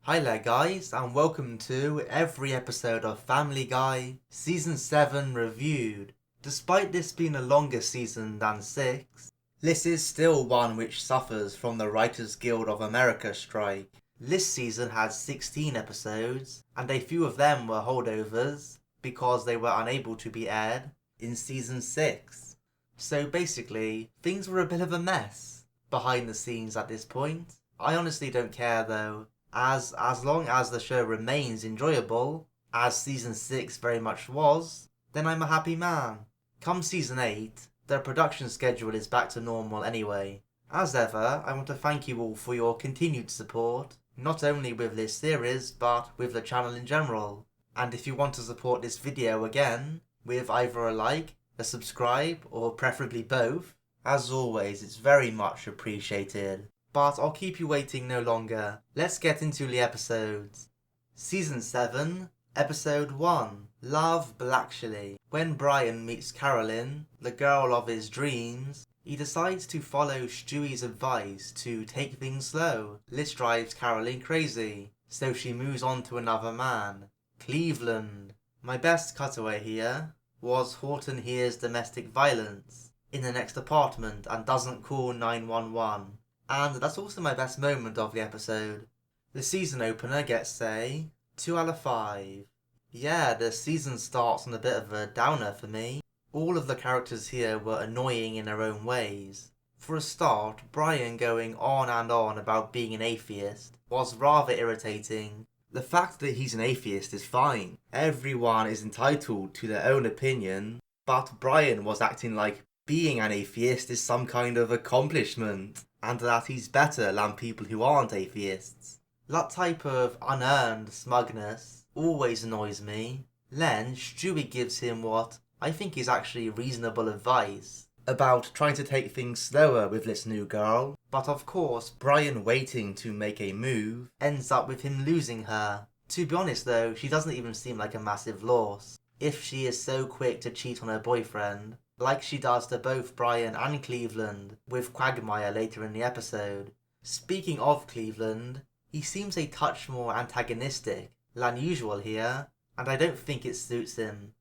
Hi there guys, and welcome to every episode of Family Guy Season 7 Reviewed. Despite this being a longer season than 6, this is still one which suffers from the Writers Guild of America strike. This season had 16 episodes, and a few of them were holdovers because they were unable to be aired in Season 6. So basically, things were a bit of a mess behind the scenes at this point. I honestly don't care though. As long as the show remains enjoyable, as Season 6 very much was, then I'm a happy man. Come Season 8, the production schedule is back to normal anyway. As ever, I want to thank you all for your continued support, not only with this series, but with the channel in general. And if you want to support this video again, with either a like, a subscribe, or preferably both, as always, it's very much appreciated. But I'll keep you waiting no longer. Let's get into the episodes. Season 7, Episode 1, Love Blactually. When Brian meets Carolyn, the girl of his dreams, he decides to follow Stewie's advice to take things slow. This drives Carolyn crazy, so she moves on to another man, Cleveland. My best cutaway here was Horton hears domestic violence in the next apartment and doesn't call 911. And that's also my best moment of the episode. The season opener gets a 2 out of 5. Yeah, the season starts on a bit of a downer for me. All of the characters here were annoying in their own ways. For a start, Brian going on and on about being an atheist was rather irritating. The fact that he's an atheist is fine. Everyone is entitled to their own opinion, but Brian was acting like being an atheist is some kind of accomplishment, and that he's better than people who aren't atheists. That type of unearned smugness always annoys me. Then Stewie gives him what I think is actually reasonable advice about trying to take things slower with this new girl, but of course Brian waiting to make a move ends up with him losing her. To be honest though, she doesn't even seem like a massive loss, if she is so quick to cheat on her boyfriend, like she does to both Brian and Cleveland with Quagmire later in the episode. Speaking of Cleveland, he seems a touch more antagonistic than usual here, and I don't think it suits him.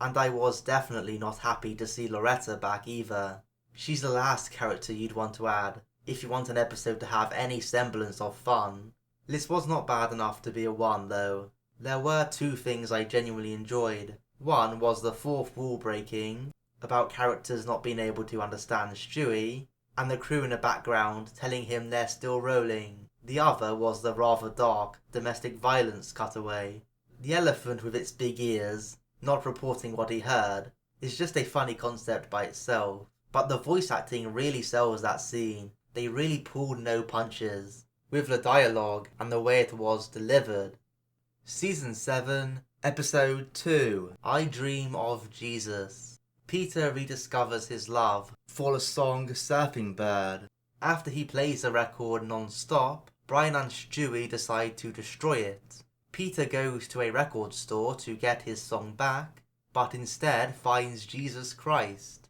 And I was definitely not happy to see Loretta back either. She's the last character you'd want to add if you want an episode to have any semblance of fun. This was not bad enough to be a 1 though. There were 2 things I genuinely enjoyed. One was the fourth wall breaking, about characters not being able to understand Stewie, and the crew in the background telling him they're still rolling. The other was the rather dark domestic violence cutaway. The elephant with its big ears, not reporting what he heard, is just a funny concept by itself, but the voice acting really sells that scene. They really pulled no punches with the dialogue and the way it was delivered. Season 7, Episode 2, I Dream of Jesus. Peter rediscovers his love for the song Surfing Bird. After he plays the record non-stop, Brian and Stewie decide to destroy it. Peter goes to a record store to get his song back, but instead finds Jesus Christ.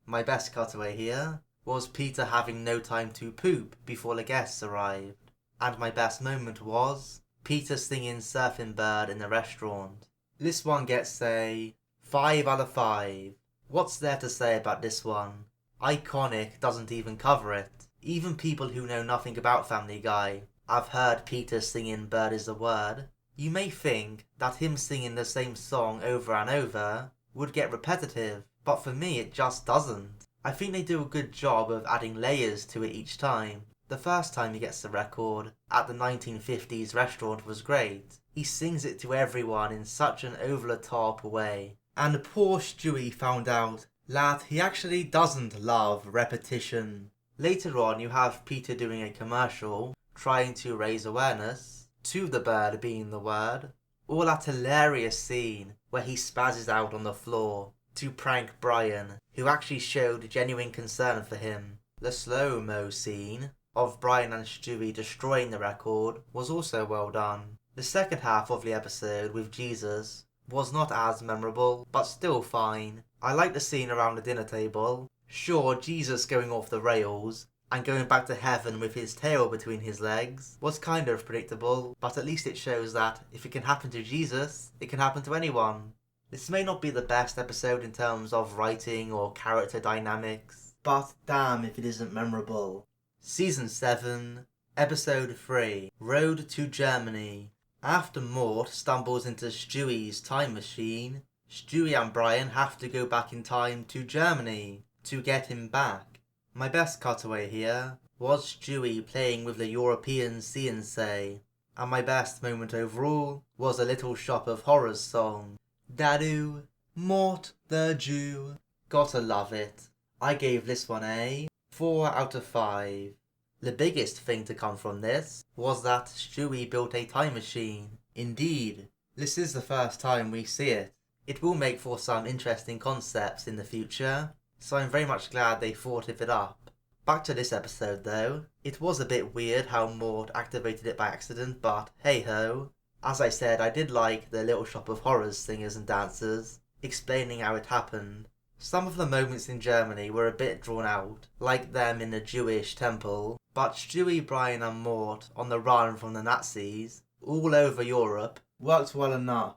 My best cutaway here was Peter having no time to poop before the guests arrived. And my best moment was Peter singing Surfing Bird in the restaurant. This one gets a 5 out of 5. What's there to say about this one? Iconic doesn't even cover it. Even people who know nothing about Family Guy have heard Peter singing Bird is the Word. You may think that him singing the same song over and over would get repetitive, but for me it just doesn't. I think they do a good job of adding layers to it each time. The first time he gets the record at the 1950s restaurant was great. He sings it to everyone in such an over-the-top way. And poor Stewie found out that he actually doesn't love repetition. Later on you have Peter doing a commercial trying to raise awareness to the bird being the word. Or that hilarious scene where he spazzes out on the floor to prank Brian, who actually showed genuine concern for him. The slow-mo scene of Brian and Stewie destroying the record was also well done. The second half of the episode with Jesus was not as memorable, but still fine. I like the scene around the dinner table. Sure, Jesus going off the rails and going back to heaven with his tail between his legs was kind of predictable, but at least it shows that if it can happen to Jesus, it can happen to anyone. This may not be the best episode in terms of writing or character dynamics, but damn if it isn't memorable. Season 7, Episode 3, Road to Germany. After Mort stumbles into Stewie's time machine, Stewie and Brian have to go back in time to Germany to get him back. My best cutaway here was Stewie playing with the European CNC, and my best moment overall was a Little Shop of Horrors song. Dadu, Mort the Jew. Gotta love it. I gave this one a 4 out of 5. The biggest thing to come from this was that Stewie built a time machine. Indeed, this is the first time we see it. It will make for some interesting concepts in the future, so I'm very much glad they thought of it up. Back to this episode though, it was a bit weird how Mort activated it by accident, but hey ho. As I said, I did like the Little Shop of Horrors singers and dancers, explaining how it happened. Some of the moments in Germany were a bit drawn out, like them in the Jewish temple, but Stewie, Brian and Mort on the run from the Nazis, all over Europe, worked well enough.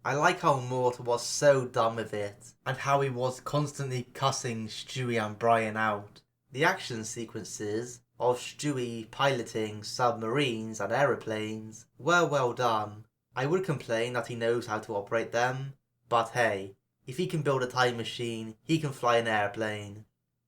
I like how Mort was so done with it, and how he was constantly cussing Stewie and Brian out. The action sequences of Stewie piloting submarines and aeroplanes were well done. I would complain that he knows how to operate them, but hey, if he can build a time machine, he can fly an airplane.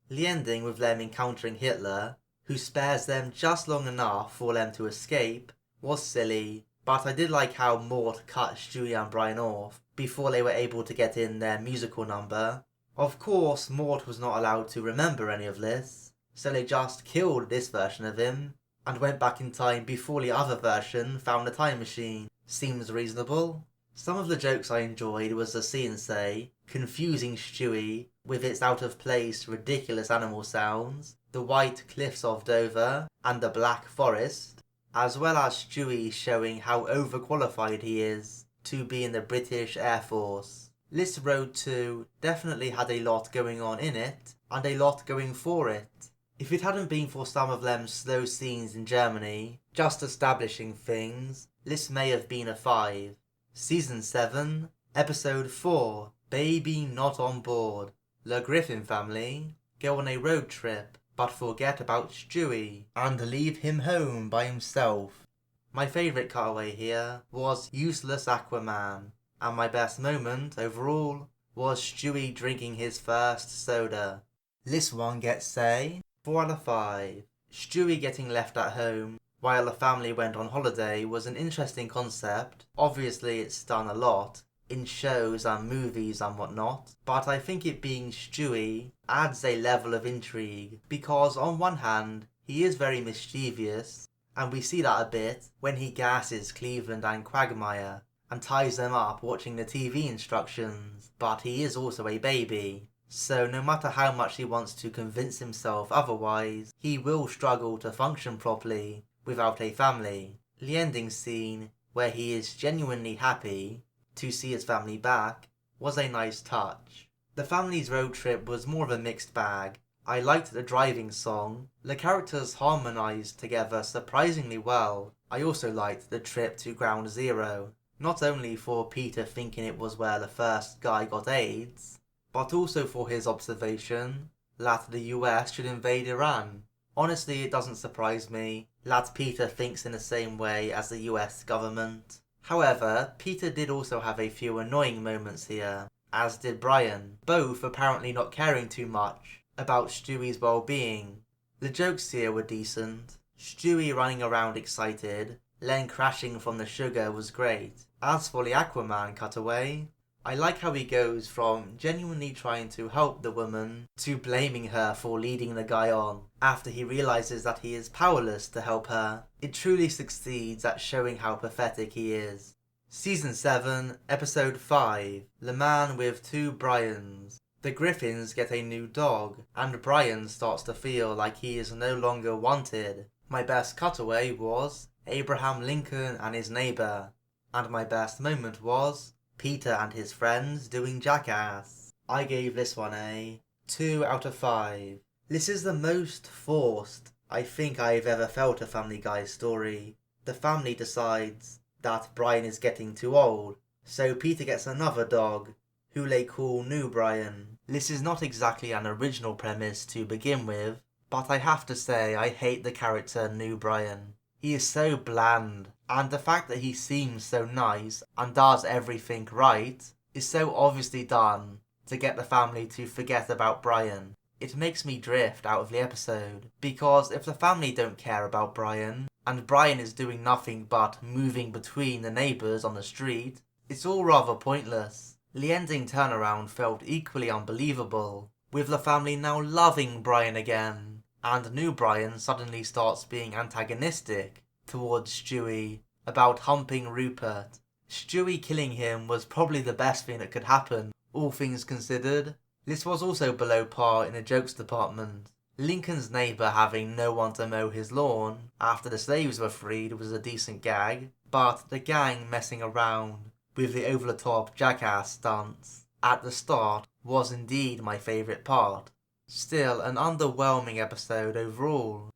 The ending with them encountering Hitler, who spares them just long enough for them to escape, was silly, but I did like how Mort cut Stewie and Brian off before they were able to get in their musical number. Of course, Mort was not allowed to remember any of this, so they just killed this version of him and went back in time before the other version found the time machine. Seems reasonable. Some of the jokes I enjoyed was the CNC confusing Stewie with its out-of-place, ridiculous animal sounds, the white cliffs of Dover, and the Black Forest, as well as Stewie showing how overqualified he is to be in the British Air Force. This Road 2 definitely had a lot going on in it, and a lot going for it. If it hadn't been for some of them slow scenes in Germany, just establishing things, this may have been a 5. Season 7, Episode 4, Baby Not On Board. The Griffin family go on a road trip, but forget about Stewie, and leave him home by himself. My favourite cutaway here was Useless Aquaman, and my best moment overall was Stewie drinking his first soda. This one gets a 4 out of 5. Stewie getting left at home while the family went on holiday was an interesting concept. Obviously it's done a lot in shows and movies and whatnot, but I think it being Stewie adds a level of intrigue, because on one hand he is very mischievous, and we see that a bit when he gasses Cleveland and Quagmire and ties them up watching the TV instructions, but he is also a baby. So no matter how much he wants to convince himself otherwise, he will struggle to function properly without a family. The ending scene, where he is genuinely happy to see his family back, was a nice touch. The family's road trip was more of a mixed bag. I liked the driving song. The characters harmonised together surprisingly well. I also liked the trip to Ground Zero, not only for Peter thinking it was where the first guy got AIDS, but also for his observation that the US should invade Iran. Honestly, it doesn't surprise me that Peter thinks in the same way as the US government. However, Peter did also have a few annoying moments here, as did Brian, both apparently not caring too much about Stewie's well-being. The jokes here were decent. Stewie running around excited, then crashing from the sugar was great. As for the Aquaman cutaway, I like how he goes from genuinely trying to help the woman to blaming her for leading the guy on after he realises that he is powerless to help her. It truly succeeds at showing how pathetic he is. Season 7, Episode 5, The Man with Two Brians. The Griffins get a new dog, and Brian starts to feel like he is no longer wanted. My best cutaway was Abraham Lincoln and his neighbour, and my best moment was Peter and his friends doing Jackass. I gave this one a 2 out of 5. This is the most forced I think I've ever felt a Family Guy story. The family decides that Brian is getting too old, so Peter gets another dog, who they call New Brian. This is not exactly an original premise to begin with, but I have to say I hate the character New Brian. He is so bland, and the fact that he seems so nice and does everything right is so obviously done to get the family to forget about Brian. It makes me drift out of the episode, because if the family don't care about Brian, and Brian is doing nothing but moving between the neighbours on the street, it's all rather pointless. The ending turnaround felt equally unbelievable, with the family now loving Brian again, and New Brian suddenly starts being antagonistic towards Stewie about humping Rupert. Stewie killing him was probably the best thing that could happen, all things considered. This was also below par in the jokes department. Lincoln's neighbour having no one to mow his lawn after the slaves were freed was a decent gag, but the gang messing around with the over-the-top jackass stunts at the start was indeed my favourite part. Still, an underwhelming episode overall.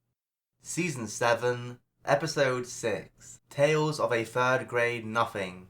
Season 7, Episode 6, Tales of a Third Grade Nothing.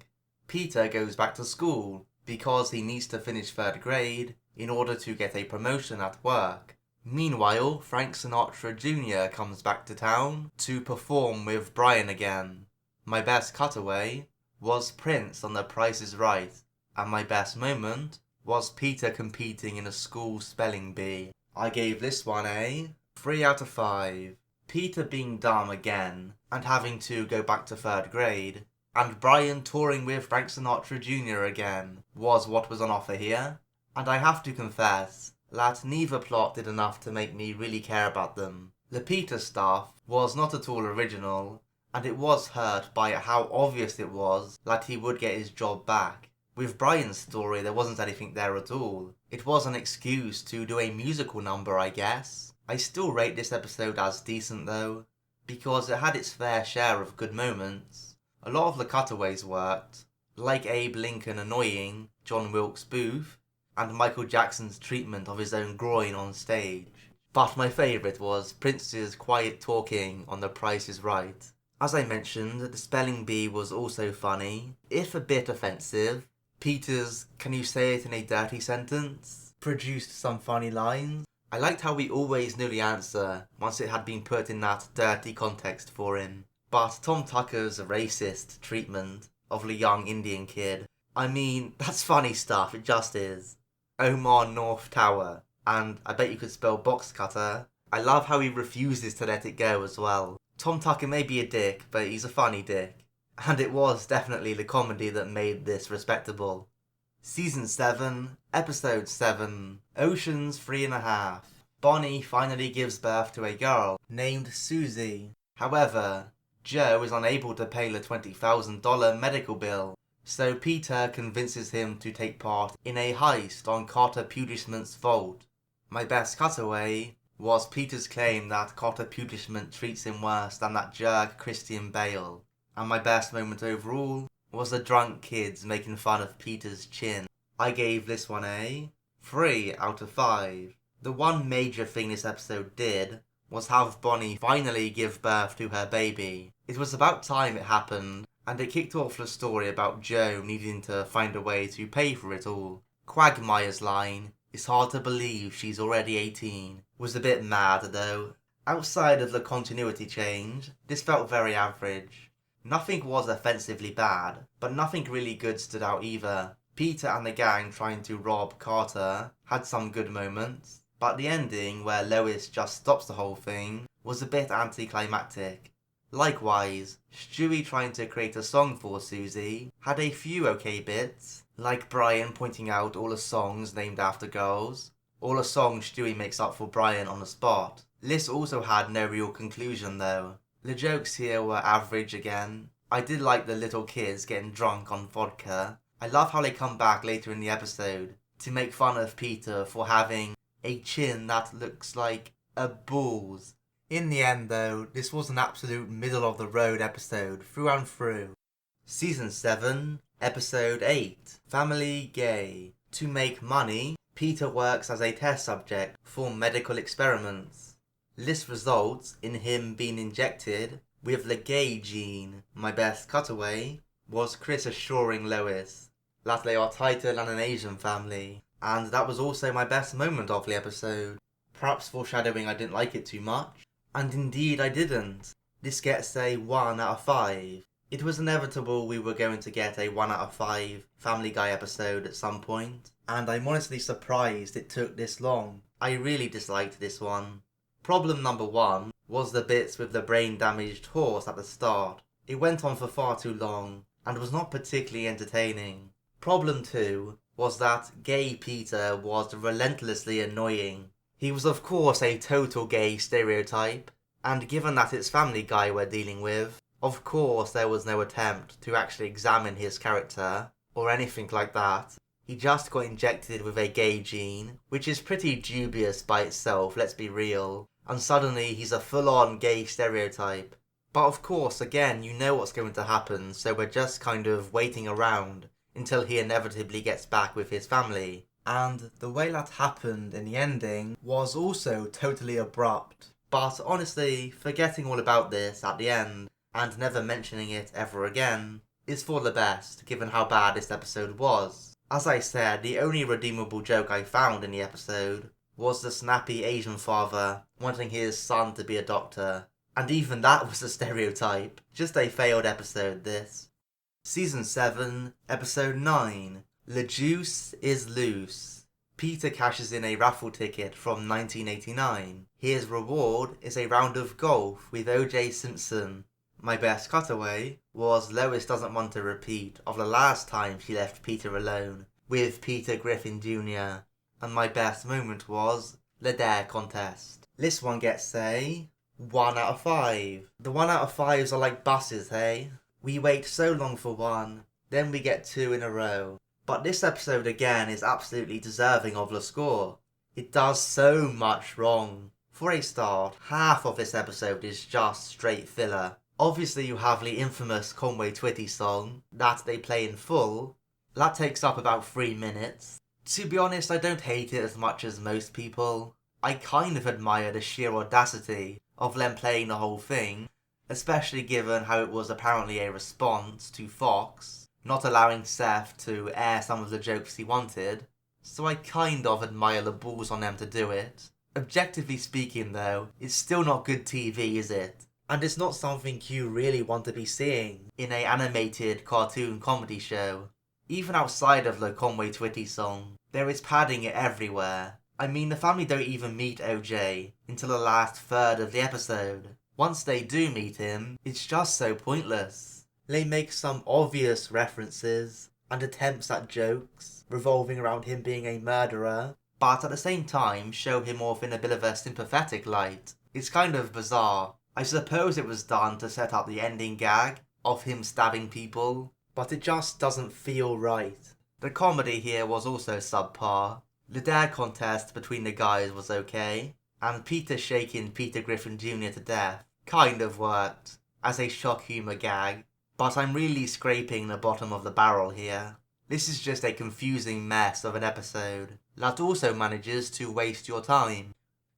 Peter goes back to school because he needs to finish third grade in order to get a promotion at work. Meanwhile, Frank Sinatra Jr. comes back to town to perform with Brian again. My best cutaway was Prince on The Price is Right, and my best moment was Peter competing in a school spelling bee. I gave this one a 3 out of 5. Peter being dumb again and having to go back to third grade, and Brian touring with Frank Sinatra Jr. again was what was on offer here, and I have to confess that neither plot did enough to make me really care about them. The Peter stuff was not at all original, and it was hurt by how obvious it was that he would get his job back. With Brian's story there wasn't anything there at all. It was an excuse to do a musical number, I guess. I still rate this episode as decent though, because it had its fair share of good moments. A lot of the cutaways worked, like Abe Lincoln annoying John Wilkes Booth, and Michael Jackson's treatment of his own groin on stage. But my favourite was Prince's quiet talking on The Price is Right. As I mentioned, the spelling bee was also funny, if a bit offensive. Peter's "can you say it in a dirty sentence" produced some funny lines. I liked how we always knew the answer once it had been put in that dirty context for him. But Tom Tucker's racist treatment of the young Indian kid, I mean, that's funny stuff, it just is. Omar North Tower, and I bet you could spell box cutter. I love how he refuses to let it go as well. Tom Tucker may be a dick, but he's a funny dick. And it was definitely the comedy that made this respectable. Season 7, Episode 7, Ocean's 3.5. Bonnie finally gives birth to a girl named Susie. However, Joe is unable to pay the $20,000 medical bill, so Peter convinces him to take part in a heist on Carter Punishment's vault. My best cutaway was Peter's claim that Carter Punishment treats him worse than that jerk Christian Bale. And my best moment overall was the drunk kids making fun of Peter's chin. I gave this one a 3 out of 5. The one major thing this episode did was have Bonnie finally give birth to her baby. It was about time it happened, and it kicked off the story about Joe needing to find a way to pay for it all. Quagmire's line, "It's hard to believe she's already 18, was a bit mad though. Outside of the continuity change, this felt very average. Nothing was offensively bad, but nothing really good stood out either. Peter and the gang trying to rob Carter had some good moments, but the ending, where Lois just stops the whole thing, was a bit anticlimactic. Likewise, Stewie trying to create a song for Susie had a few okay bits, like Brian pointing out all the songs named after girls, or the songs Stewie makes up for Brian on the spot. This also had no real conclusion though. The jokes here were average again. I did like the little kids getting drunk on vodka. I love how they come back later in the episode to make fun of Peter for having a chin that looks like a bull's. In the end though, this was an absolute middle of the road episode through and through. Season 7, Episode 8, Family Gay. To make money, Peter works as a test subject for medical experiments. This results in him being injected with the gay gene. My best cutaway was Chris assuring Lois that they are tighter than an Asian family, and that was also my best moment of the episode. Perhaps foreshadowing I didn't like it too much, and indeed I didn't. This gets a 1 out of 5. It was inevitable we were going to get a 1 out of 5 Family Guy episode at some point, and I'm honestly surprised it took this long. I really disliked this one. Problem number 1 was the bits with the brain-damaged horse at the start. It went on for far too long, and was not particularly entertaining. Problem 2 was that gay Peter was relentlessly annoying. He was of course a total gay stereotype, and given that it's Family Guy we're dealing with, of course there was no attempt to actually examine his character, or anything like that. He just got injected with a gay gene, which is pretty dubious by itself, let's be real, and suddenly he's a full-on gay stereotype. But of course, again, you know what's going to happen, so we're just kind of waiting around until he inevitably gets back with his family. And the way that happened in the ending was also totally abrupt. But honestly, forgetting all about this at the end, and never mentioning it ever again, is for the best, given how bad this episode was. As I said, the only redeemable joke I found in the episode was the snappy Asian father wanting his son to be a doctor. And even that was a stereotype. Just a failed episode, this. Season 7, Episode 9. The Juice is Loose. Peter cashes in a raffle ticket from 1989. His reward is a round of golf with O.J. Simpson. My best cutaway was Lois doesn't want a repeat of the last time she left Peter alone with Peter Griffin Jr. And my best moment was the dare contest. This one gets a 1 out of 5. The 1 out of 5s are like buses, hey? We wait so long for one, then we get 2 in a row. But this episode again is absolutely deserving of the score. It does so much wrong. For a start, half of this episode is just straight filler. Obviously you have the infamous Conway Twitty song that they play in full. That takes up about 3 minutes. To be honest, I don't hate it as much as most people. I kind of admire the sheer audacity of them playing the whole thing, especially given how it was apparently a response to Fox not allowing Seth to air some of the jokes he wanted, so I kind of admire the balls on them to do it. Objectively speaking though, it's still not good TV, is it? And it's not something you really want to be seeing in an animated cartoon comedy show. Even outside of the Conway Twitty song, there is padding everywhere. I mean, the family don't even meet OJ until the last third of the episode. Once they do meet him, it's just so pointless. They make some obvious references and attempts at jokes revolving around him being a murderer, but at the same time show him off in a bit of a sympathetic light. It's kind of bizarre. I suppose it was done to set up the ending gag of him stabbing people, but it just doesn't feel right. The comedy here was also subpar. The dare contest between the guys was okay, and Peter shaking Peter Griffin Jr. to death kind of worked as a shock humour gag. But I'm really scraping the bottom of the barrel here. This is just a confusing mess of an episode that also manages to waste your time.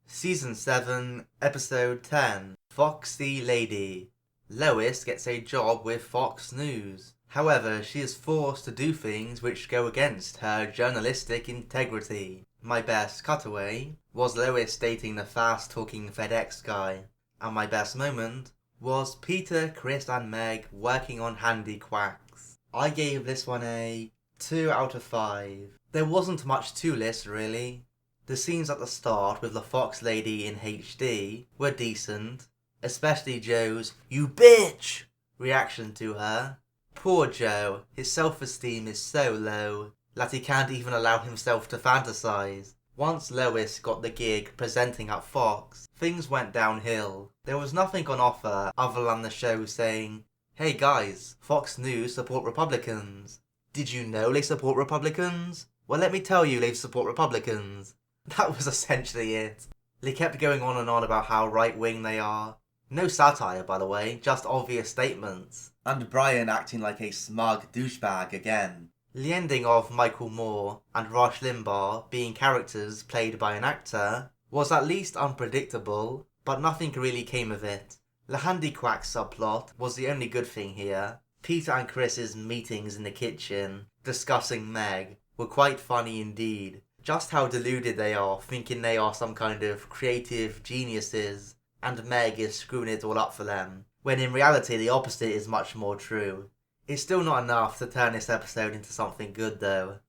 Season 7, Episode 10, Foxy Lady. Lois gets a job with Fox News. However, she is forced to do things which go against her journalistic integrity. My best cutaway was Lois dating the fast-talking FedEx guy. And my best moment was Peter, Chris and Meg working on handy quacks. I gave this one a 2 out of 5. There wasn't much to this really. The scenes at the start with the Fox lady in HD were decent, especially Joe's "you bitch" reaction to her. Poor Joe, his self-esteem is so low that he can't even allow himself to fantasize. Once Lois got the gig presenting at Fox, things went downhill. There was nothing on offer other than the show saying, "Hey guys, Fox News support Republicans. Did you know they support Republicans? Well, let me tell you they support Republicans." That was essentially it. They kept going on and on about how right-wing they are. No satire, by the way, just obvious statements. And Brian acting like a smug douchebag again. The ending of Michael Moore and Rush Limbaugh being characters played by an actor was at least unpredictable, but nothing really came of it. The handy quack subplot was the only good thing here. Peter and Chris's meetings in the kitchen, discussing Meg, were quite funny indeed. Just how deluded they are, thinking they are some kind of creative geniuses, and Meg is screwing it all up for them, when in reality the opposite is much more true. It's still not enough to turn this episode into something good though.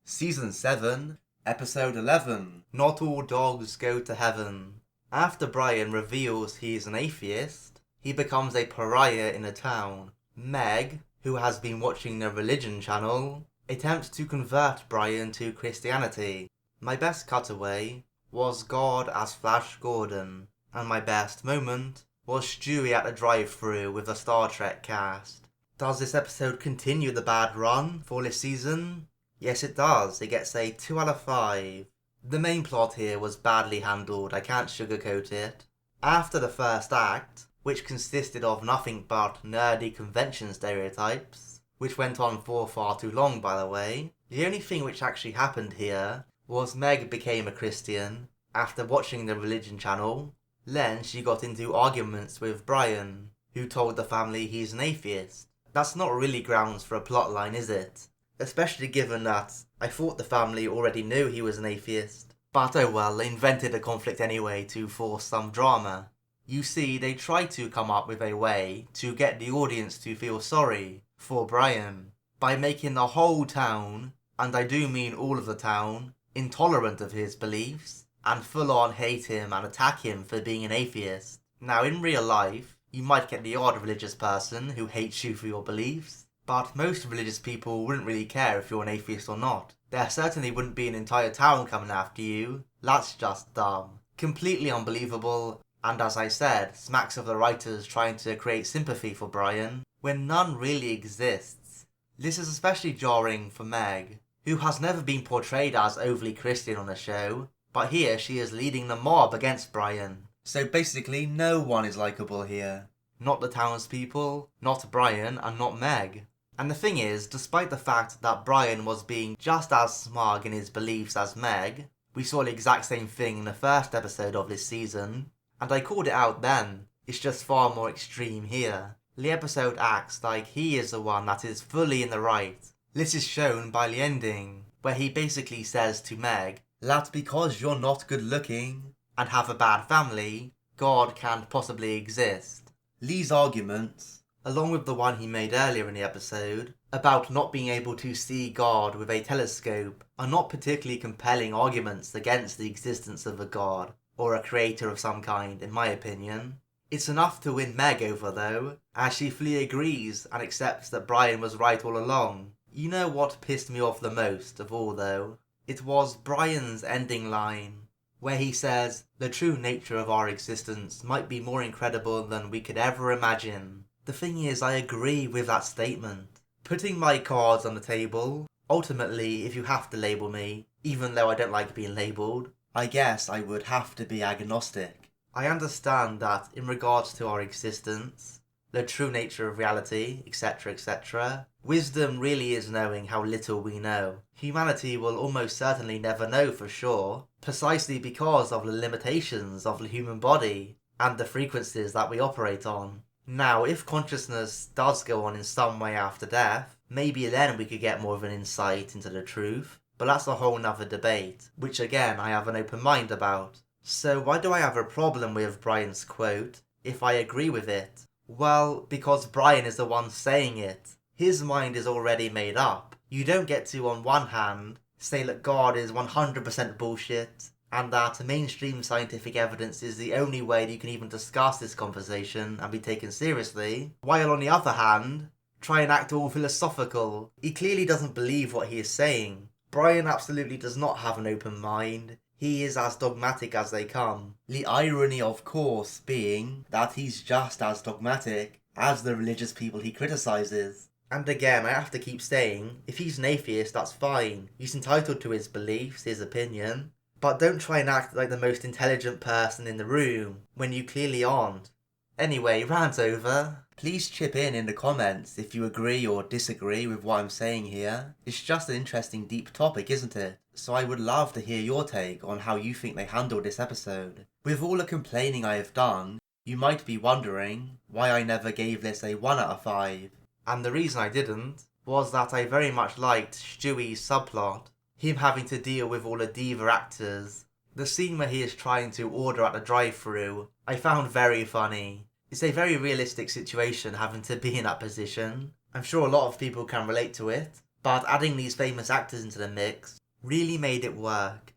Season 7, Episode 11, Not All Dogs Go to Heaven. After Brian reveals he's an atheist, he becomes a pariah in the town. Meg, who has been watching the religion channel, attempts to convert Brian to Christianity. My best cutaway was God as Flash Gordon, and my best moment was Stewie at the drive-thru with the Star Trek cast. Does this episode continue the bad run for this season? Yes it does, it gets a 2 out of 5. The main plot here was badly handled, I can't sugarcoat it. After the first act, which consisted of nothing but nerdy convention stereotypes, which went on for far too long by the way, the only thing which actually happened here was Meg became a Christian after watching the religion channel. Then she got into arguments with Brian, who told the family he's an atheist. That's not really grounds for a plotline, is it? Especially given that I thought the family already knew he was an atheist. But oh well, they invented a conflict anyway to force some drama. You see, they tried to come up with a way to get the audience to feel sorry for Brian by making the whole town, and I do mean all of the town, intolerant of his beliefs and full on hate him and attack him for being an atheist. Now in real life, you might get the odd religious person who hates you for your beliefs, but most religious people wouldn't really care if you're an atheist or not. There certainly wouldn't be an entire town coming after you. That's just dumb. Completely unbelievable, and as I said, smacks of the writers trying to create sympathy for Brian when none really exists. This is especially jarring for Meg, who has never been portrayed as overly Christian on the show, but here she is leading the mob against Brian. So basically no one is likeable here. Not the townspeople, not Brian, and not Meg. And the thing is, despite the fact that Brian was being just as smug in his beliefs as Meg, we saw the exact same thing in the first episode of this season, and I called it out then, it's just far more extreme here. The episode acts like he is the one that is fully in the right. This is shown by the ending, where he basically says to Meg that because you're not good looking and have a bad family, God can't possibly exist. These arguments, along with the one he made earlier in the episode about not being able to see God with a telescope, are not particularly compelling arguments against the existence of a God or a creator of some kind, in my opinion. It's enough to win Meg over though, as she fully agrees and accepts that Brian was right all along. You know what pissed me off the most of all though? It was Brian's ending line, where he says, "The true nature of our existence might be more incredible than we could ever imagine." The thing is, I agree with that statement. Putting my cards on the table, ultimately, if you have to label me, even though I don't like being labelled, I guess I would have to be agnostic. I understand that in regards to our existence, the true nature of reality, etc., etc., wisdom really is knowing how little we know. Humanity will almost certainly never know for sure, precisely because of the limitations of the human body and the frequencies that we operate on. Now, if consciousness does go on in some way after death, maybe then we could get more of an insight into the truth, but that's a whole nother debate, which again I have an open mind about. So why do I have a problem with Brian's quote if I agree with it? Well, because Brian is the one saying it. His mind is already made up. You don't get to, on one hand, say that God is 100% bullshit, and that mainstream scientific evidence is the only way that you can even discuss this conversation and be taken seriously, while on the other hand, try and act all philosophical. He clearly doesn't believe what he is saying. Brian absolutely does not have an open mind. He is as dogmatic as they come. The irony, of course, being that he's just as dogmatic as the religious people he criticises. And again, I have to keep saying, if he's an atheist, that's fine. He's entitled to his beliefs, his opinion. But don't try and act like the most intelligent person in the room, when you clearly aren't. Anyway, rant over. Please chip in the comments if you agree or disagree with what I'm saying here. It's just an interesting deep topic, isn't it? So I would love to hear your take on how you think they handled this episode. With all the complaining I have done, you might be wondering why I never gave this a 1 out of 5. And the reason I didn't was that I very much liked Stewie's subplot. Him having to deal with all the diva actors. The scene where he is trying to order at the drive-thru, I found very funny. It's a very realistic situation having to be in that position. I'm sure a lot of people can relate to it, but adding these famous actors into the mix really made it work.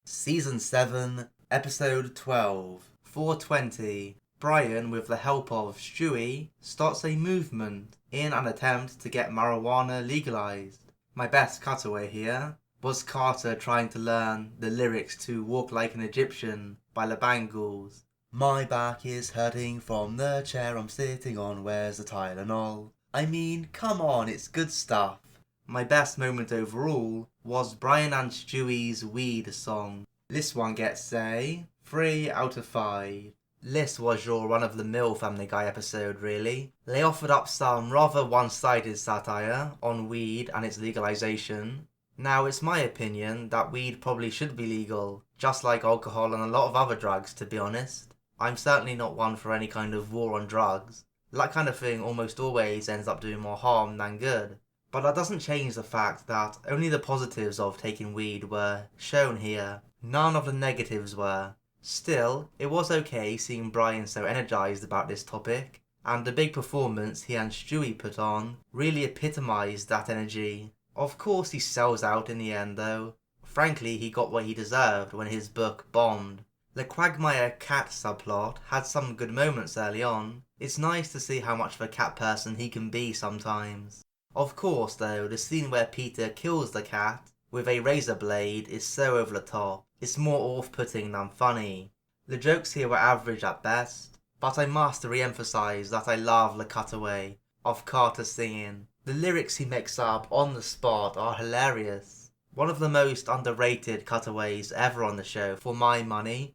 Season 7, Episode 12, 420. Brian, with the help of Stewie, starts a movement in an attempt to get marijuana legalized. My best cutaway here was Carter trying to learn the lyrics to Walk Like an Egyptian by the Bangles. My back is hurting from the chair I'm sitting on, where's the Tylenol? I mean, come on, it's good stuff. My best moment overall was Brian and Stewie's weed song. This one gets a 3 out of 5. This was your run-of-the-mill Family Guy episode, really. They offered up some rather one-sided satire on weed and its legalization. Now, it's my opinion that weed probably should be legal, just like alcohol and a lot of other drugs, to be honest. I'm certainly not one for any kind of war on drugs. That kind of thing almost always ends up doing more harm than good. But that doesn't change the fact that only the positives of taking weed were shown here. None of the negatives were. Still, it was okay seeing Brian so energized about this topic, and the big performance he and Stewie put on really epitomized that energy. Of course he sells out in the end though. Frankly, he got what he deserved when his book bombed. The Quagmire cat subplot had some good moments early on. It's nice to see how much of a cat person he can be sometimes. Of course though, the scene where Peter kills the cat with a razor blade is so over the top. It's more off-putting than funny. The jokes here were average at best, but I must re-emphasize that I love the cutaway of Carter singing. The lyrics he makes up on the spot are hilarious. One of the most underrated cutaways ever on the show for my money.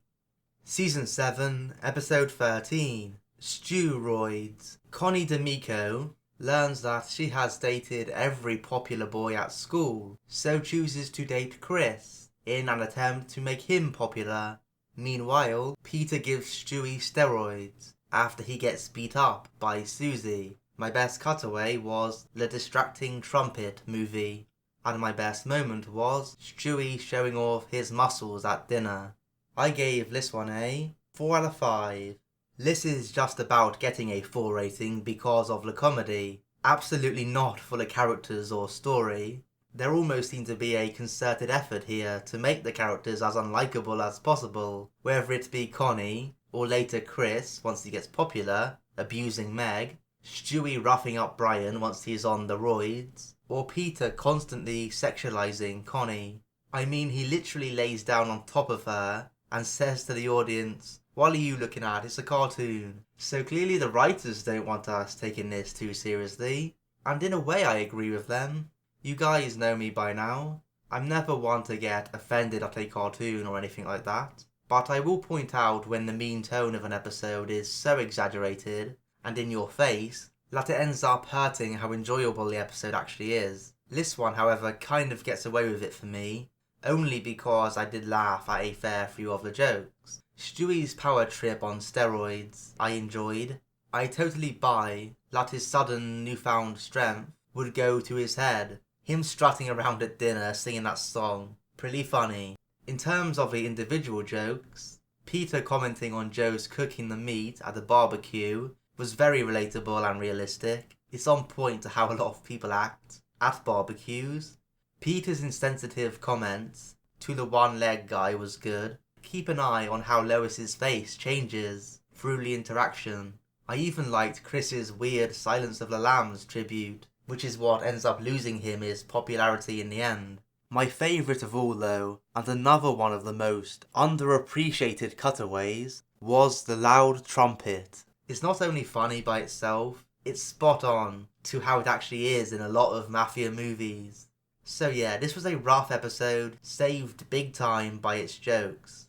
Season 7, Episode 13, Stew-Roids. Connie D'Amico learns that she has dated every popular boy at school, so chooses to date Chris in an attempt to make him popular. Meanwhile, Peter gives Stewie steroids after he gets beat up by Susie. My best cutaway was the distracting trumpet movie, and my best moment was Stewie showing off his muscles at dinner. I gave this one a 4 out of 5. This is just about getting a 4 rating because of the comedy, absolutely not for the characters or story. There almost seemed to be a concerted effort here to make the characters as unlikable as possible, whether it be Connie, or later Chris once he gets popular, abusing Meg, Stewie roughing up Brian once he's on the roids, or Peter constantly sexualizing Connie. I mean, he literally lays down on top of her and says to the audience, "What are you looking at? It's a cartoon." So clearly the writers don't want us taking this too seriously, and in a way I agree with them. You guys know me by now. I'm never one to get offended at a cartoon or anything like that, but I will point out when the mean tone of an episode is so exaggerated and in your face that it ends up hurting how enjoyable the episode actually is. This one, however, kind of gets away with it for me, only because I did laugh at a fair few of the jokes. Stewie's power trip on steroids I enjoyed. I totally buy that his sudden newfound strength would go to his head. Him strutting around at dinner singing that song, pretty funny. In terms of the individual jokes, Peter commenting on Joe's cooking the meat at the barbecue was very relatable and realistic. It's on point to how a lot of people act at barbecues. Peter's insensitive comments to the one-leg guy was good. Keep an eye on how Lois's face changes through the interaction. I even liked Chris's weird Silence of the Lambs tribute, which is what ends up losing him his popularity in the end. My favourite of all though, and another one of the most underappreciated cutaways, was the loud trumpet. It's not only funny by itself, it's spot on to how it actually is in a lot of mafia movies. So yeah, this was a rough episode, saved big time by its jokes.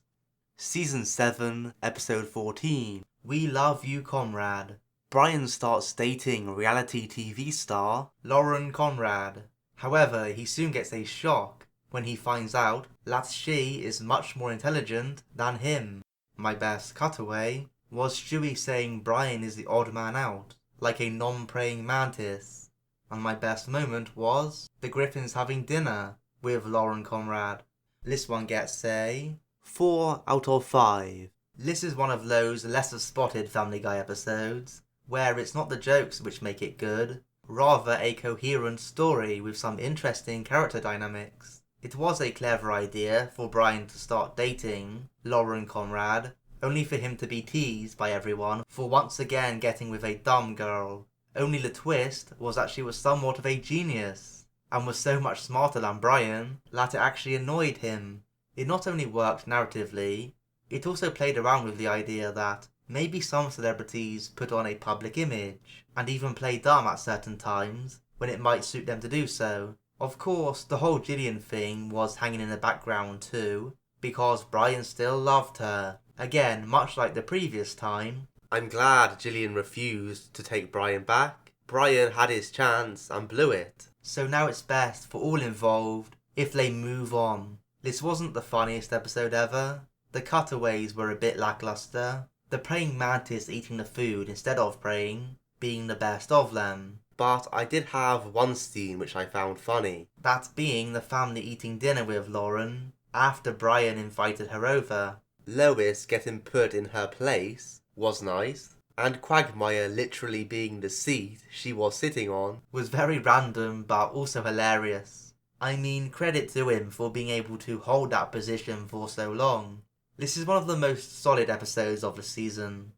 Season 7, Episode 14, We Love You, Conrad. Brian starts dating reality TV star Lauren Conrad. However, he soon gets a shock when he finds out that she is much more intelligent than him. My best cutaway was Stewie saying Brian is the odd man out, like a non-praying mantis. And my best moment was the Griffins having dinner with Lauren Conrad. This one gets a 4 out of 5. This is one of those lesser spotted Family Guy episodes where it's not the jokes which make it good, rather a coherent story with some interesting character dynamics. It was a clever idea for Brian to start dating Lauren Conrad, only for him to be teased by everyone for once again getting with a dumb girl. Only the twist was that she was somewhat of a genius, and was so much smarter than Brian that it actually annoyed him. It not only worked narratively, it also played around with the idea that maybe some celebrities put on a public image, and even play dumb at certain times when it might suit them to do so. Of course, the whole Gillian thing was hanging in the background too, because Brian still loved her. Again, much like the previous time, I'm glad Gillian refused to take Brian back. Brian had his chance and blew it. So now it's best for all involved if they move on. This wasn't the funniest episode ever. The cutaways were a bit lackluster. The praying mantis eating the food instead of praying being the best of them. But I did have one scene which I found funny. That being the family eating dinner with Lauren after Brian invited her over. Lois getting put in her place was nice, and Quagmire literally being the seat she was sitting on was very random but also hilarious. I mean, credit to him for being able to hold that position for so long. This is one of the most solid episodes of the season.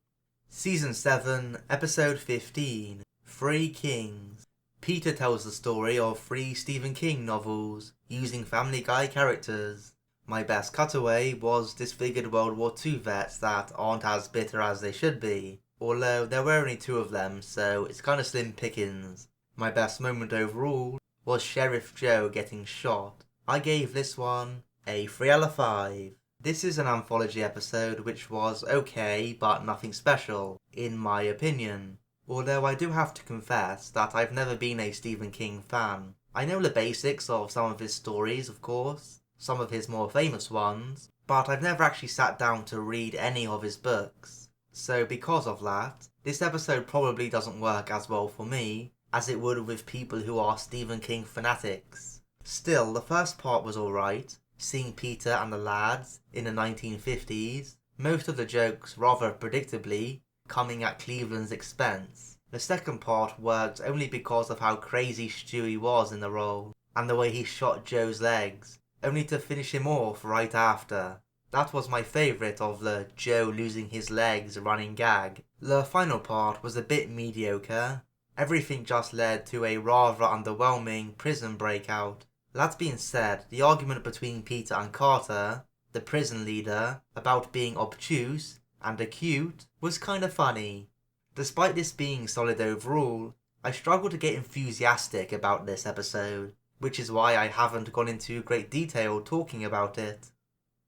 Season 7, Episode 15, 3 Kings. Peter tells the story of 3 Stephen King novels using Family Guy characters. My best cutaway was disfigured World War II vets that aren't as bitter as they should be, although there were only 2 of them, so it's kinda slim pickings. My best moment overall was Sheriff Joe getting shot. I gave this one a 3 out of 5. This is an anthology episode which was okay but nothing special, in my opinion. Although I do have to confess that I've never been a Stephen King fan. I know the basics of some of his stories, of course, some of his more famous ones, but I've never actually sat down to read any of his books. So because of that, this episode probably doesn't work as well for me as it would with people who are Stephen King fanatics. Still, the first part was alright, seeing Peter and the lads in the 1950s, most of the jokes rather predictably coming at Cleveland's expense. The second part worked only because of how crazy Stewie was in the role, and the way he shot Joe's legs, only to finish him off right after. That was my favourite of the Joe losing his legs running gag. The final part was a bit mediocre. Everything just led to a rather underwhelming prison breakout. That being said, the argument between Peter and Carter, the prison leader, about being obtuse and acute was kinda funny. Despite this being solid overall, I struggle to get enthusiastic about this episode, which is why I haven't gone into great detail talking about it.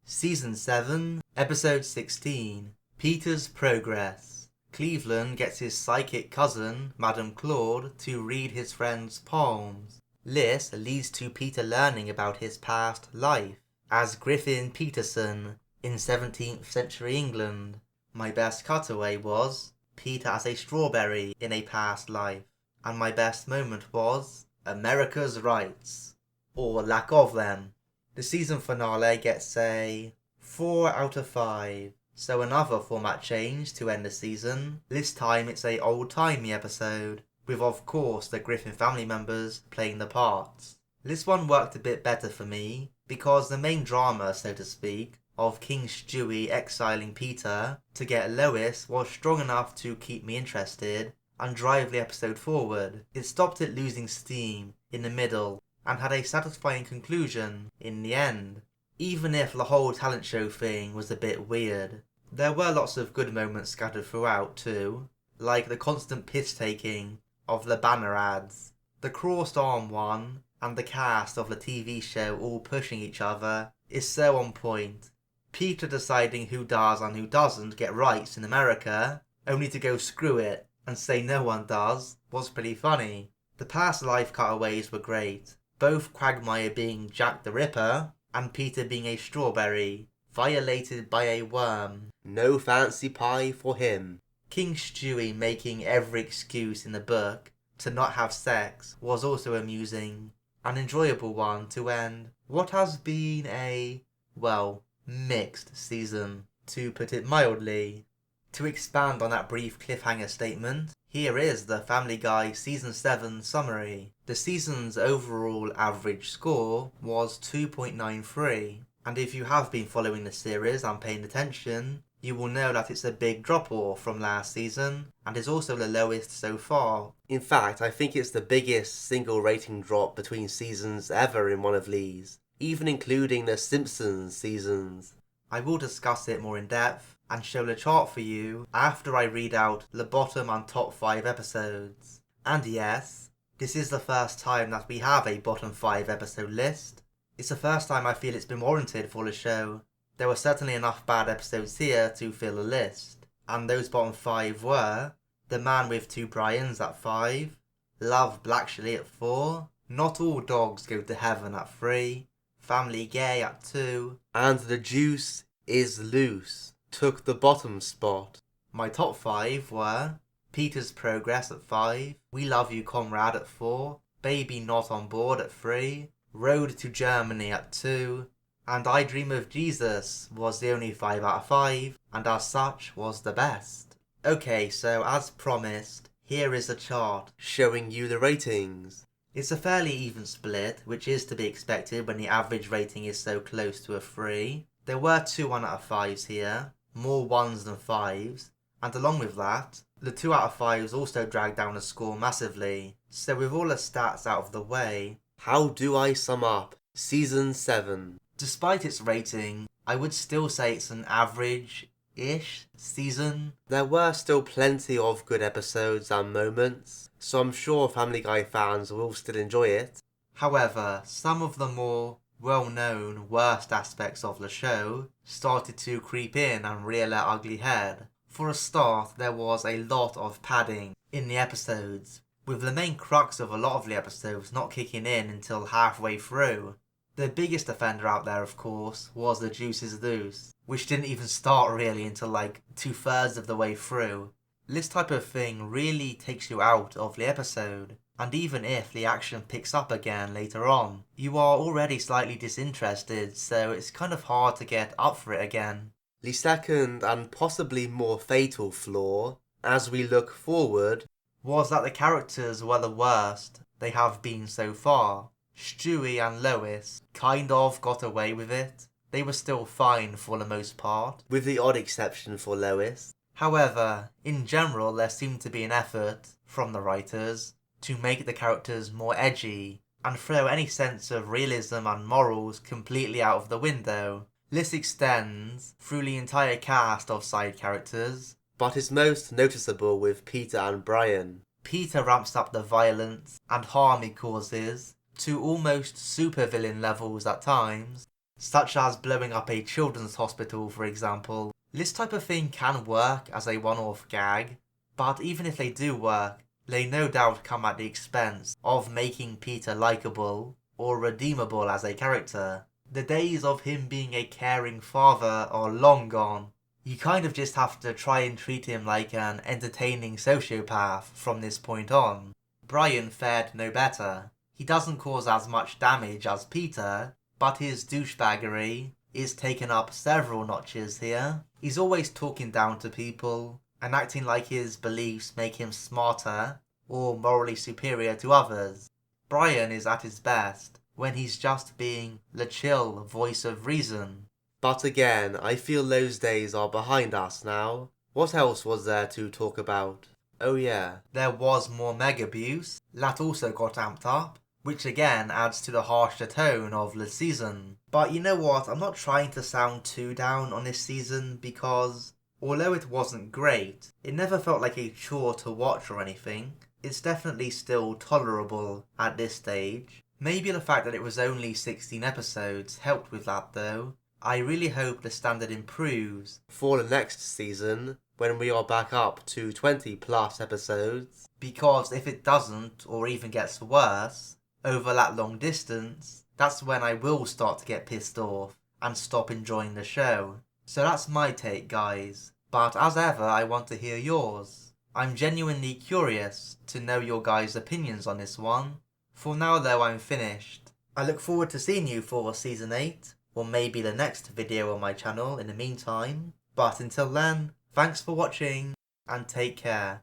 Season 7, Episode 16, Peter's Progress. Cleveland gets his psychic cousin, Madame Claude, to read his friend's palms. This leads to Peter learning about his past life as Griffin Peterson in 17th century England. My best cutaway was Peter as a strawberry in a past life, and my best moment was America's rights, or lack of them. The season finale gets a 4 out of 5, so another format change to end the season. This time it's a old-timey episode, with of course the Griffin family members playing the parts. This one worked a bit better for me, because the main drama, so to speak, of King Stewie exiling Peter to get Lois was strong enough to keep me interested and drive the episode forward. It stopped it losing steam in the middle and had a satisfying conclusion in the end, even if the whole talent show thing was a bit weird. There were lots of good moments scattered throughout too, like the constant piss-taking of the banner ads, the crossed arm one, and the cast of the TV show all pushing each other is so on point. Peter deciding who does and who doesn't get rights in America, only to go screw it and Say No One Does was pretty funny. The past life cutaways were great, both Quagmire being Jack the Ripper and Peter being a strawberry, violated by a worm. No fancy pie for him. King Stewie making every excuse in the book to not have sex was also amusing. An enjoyable one to end what has been a, well, mixed season, to put it mildly. To expand on that brief cliffhanger statement, here is the Family Guy Season 7 summary. The season's overall average score was 2.93, and if you have been following the series and paying attention, you will know that it's a big drop-off from last season, and is also the lowest so far. In fact, I think it's the biggest single rating drop between seasons ever in one of these, even including the Simpsons seasons. I will discuss it more in depth and show the chart for you after I read out the bottom and top 5 episodes. And yes, this is the first time that we have a bottom 5 episode list. It's the first time I feel it's been warranted for the show. There were certainly enough bad episodes here to fill the list, and those bottom 5 were The Man with Two Brians at 5, Love Blactually at 4, Not All Dogs Go to Heaven at 3, Family Gay at 2, and The Juice is Loose took the bottom spot. My top 5 were Peter's Progress at 5, We Love You Conrad at 4, Baby Not On Board at 3, Road to Germany at 2, and I Dream of Jesus was the only 5 out of 5, and as such was the best. Okay, so as promised, here is a chart showing you the ratings. It's a fairly even split, which is to be expected when the average rating is so close to a 3. There were 2 1 out of 5s here, more 1s than 5s, and along with that, the 2 out of 5s also dragged down the score massively. So with all the stats out of the way, how do I sum up Season 7? Despite its rating, I would still say it's an average-ish season. There were still plenty of good episodes and moments, so I'm sure Family Guy fans will still enjoy it. However, some of the more well-known worst aspects of the show started to creep in and rear their ugly head. For a start, there was a lot of padding in the episodes, with the main crux of a lot of the episodes not kicking in until halfway through. The biggest offender out there, of course, was The Juice is Loose, which didn't even start really until like 2/3 of the way through. This type of thing really takes you out of the episode, and even if the action picks up again later on, you are already slightly disinterested, so it's kind of hard to get up for it again. The second and possibly more fatal flaw, as we look forward, was that the characters were the worst they have been so far. Stewie and Lois kind of got away with it. They were still fine for the most part, with the odd exception for Lois. However, in general there seemed to be an effort from the writers to make the characters more edgy and throw any sense of realism and morals completely out of the window. This extends through the entire cast of side characters, but is most noticeable with Peter and Brian. Peter ramps up the violence and harm he causes to almost supervillain levels at times, such as blowing up a children's hospital, for example. This type of thing can work as a one-off gag, but even if they do work, they no doubt come at the expense of making Peter likeable or redeemable as a character. The days of him being a caring father are long gone. You kind of just have to try and treat him like an entertaining sociopath from this point on. Brian fared no better. He doesn't cause as much damage as Peter, but his douchebaggery is taken up several notches here. He's always talking down to people and acting like his beliefs make him smarter or morally superior to others. Brian is at his best when he's just being the chill voice of reason. But again, I feel those days are behind us now. What else was there to talk about? Oh yeah, there was more Meg abuse. That also got amped up, which again adds to the harsher tone of the season. But you know what, I'm not trying to sound too down on this season because, although it wasn't great, it never felt like a chore to watch or anything. It's definitely still tolerable at this stage. Maybe the fact that it was only 16 episodes helped with that though. I really hope the standard improves for the next season, when we are back up to 20 plus episodes. Because if it doesn't, or even gets worse, over that long distance, that's when I will start to get pissed off and stop enjoying the show. So that's my take, guys. But as ever, I want to hear yours. I'm genuinely curious to know your guys' opinions on this one. For now though, I'm finished. I look forward to seeing you for Season 8, or maybe the next video on my channel in the meantime. But until then, thanks for watching, and take care.